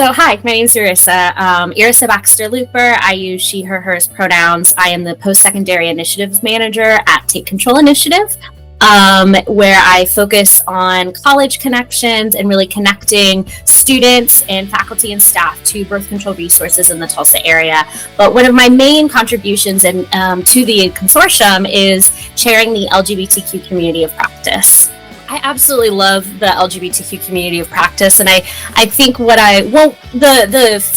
So hi, my name is Irissa. Irissa Baxter-Luper. I use she, her, hers pronouns. I am the post-secondary initiatives manager at Take Control Initiative, where I focus on college connections and really connecting students and faculty and staff to birth control resources in the Tulsa area. But one of my main contributions to the consortium is chairing the LGBTQ community of practice. I absolutely love the LGBTQ community of practice, and I think the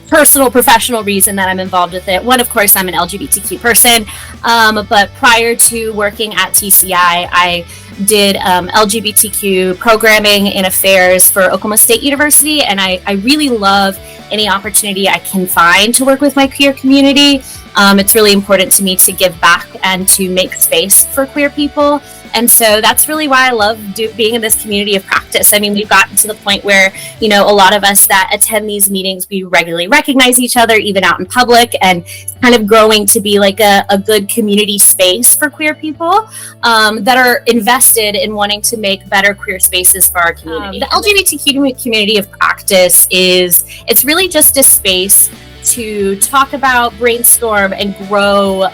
personal professional reason that I'm involved with it. One, of course, I'm an LGBTQ person, but prior to working at TCI, I did LGBTQ programming and affairs for Oklahoma State University, and I really love any opportunity I can find to work with my queer community. It's really important to me to give back and to make space for queer people. And so that's really why I love being in this community of practice. I mean, we've gotten to the point where, a lot of us that attend these meetings, we regularly recognize each other, even out in public, and kind of growing to be like a good community space for queer people that are invested in wanting to make better queer spaces for our community. The LGBTQ community of practice it's really just a space to talk about, brainstorm, and grow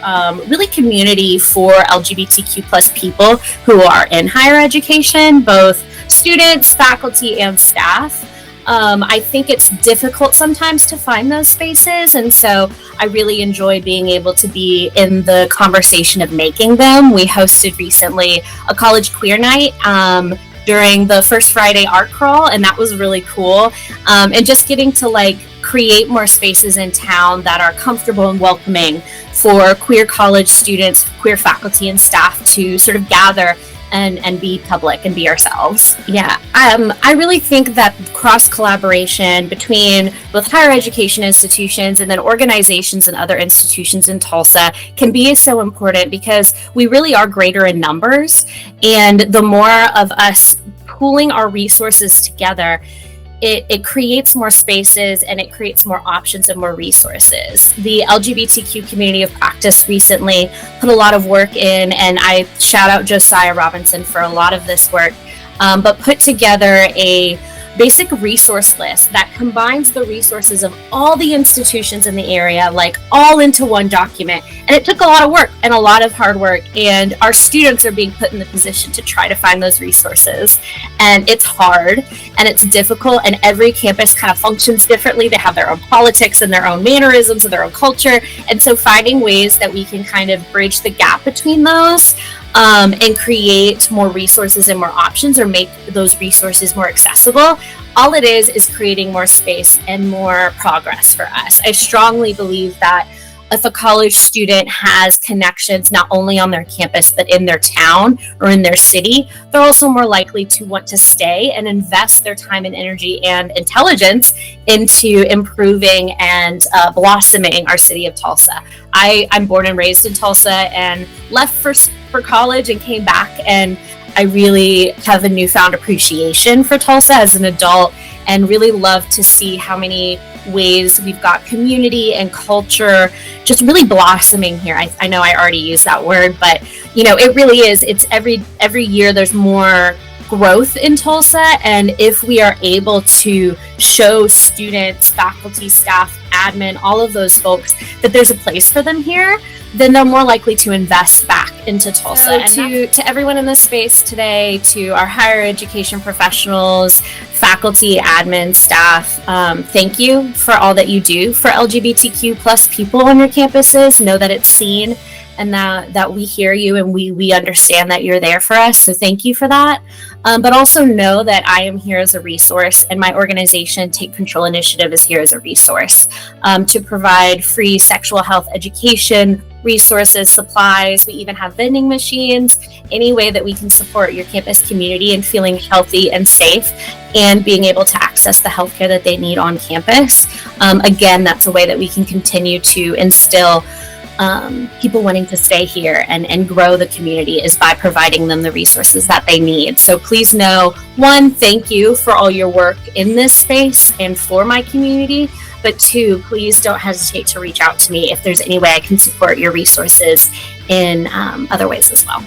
really community for LGBTQ plus people who are in higher education, both students, faculty, and staff. I think it's difficult sometimes to find those spaces, and so I really enjoy being able to be in the conversation of making them. We hosted recently a college queer night during the First Friday art crawl, and that was really cool. And just getting to create more spaces in town that are comfortable and welcoming for queer college students, queer faculty and staff to sort of gather and be public and be ourselves. Yeah, I really think that cross collaboration between both higher education institutions and then organizations and other institutions in Tulsa can be so important because we really are greater in numbers, and the more of us pooling our resources together, it creates more spaces and it creates more options and more resources. The LGBTQ community of practice recently put a lot of work in, and I shout out Josiah Robinson for a lot of this work, but put together a basic resource list that combines the resources of all the institutions in the area, all into one document. And it took a lot of work and a lot of hard work, and our students are being put in the position to try to find those resources. And it's hard and it's difficult, and every campus kind of functions differently. They have their own politics and their own mannerisms and their own culture. And so finding ways that we can kind of bridge the gap between those and create more resources and more options, or make those resources more accessible. All it is creating more space and more progress for us. I strongly believe that if a college student has connections not only on their campus but in their town or in their city, they're also more likely to want to stay and invest their time and energy and intelligence into improving and blossoming our city of Tulsa. I'm born and raised in Tulsa and left for college and came back, and I really have a newfound appreciation for Tulsa as an adult, and really love to see how many ways we've got community and culture just really blossoming here. I know I already used that word, but it really is. It's every year there's more growth in Tulsa, and if we are able to show students, faculty, staff, admin, all of those folks that there's a place for them here, then they're more likely to invest back into Tulsa. So to everyone in this space today, to our higher education professionals, faculty, admin, staff, thank you for all that you do for LGBTQ plus people on your campuses. Know that it's seen, and that we hear you, and we understand that you're there for us. So thank you for that. But also know that I am here as a resource, and my organization, Take Control Initiative, is here as a resource to provide free sexual health education, resources, supplies. We even have vending machines, any way that we can support your campus community in feeling healthy and safe and being able to access the healthcare that they need on campus. Again, that's a way that we can continue to instill people wanting to stay here and grow the community, is by providing them the resources that they need. So please know, one, thank you for all your work in this space and for my community, but two, please don't hesitate to reach out to me if there's any way I can support your resources in other ways as well.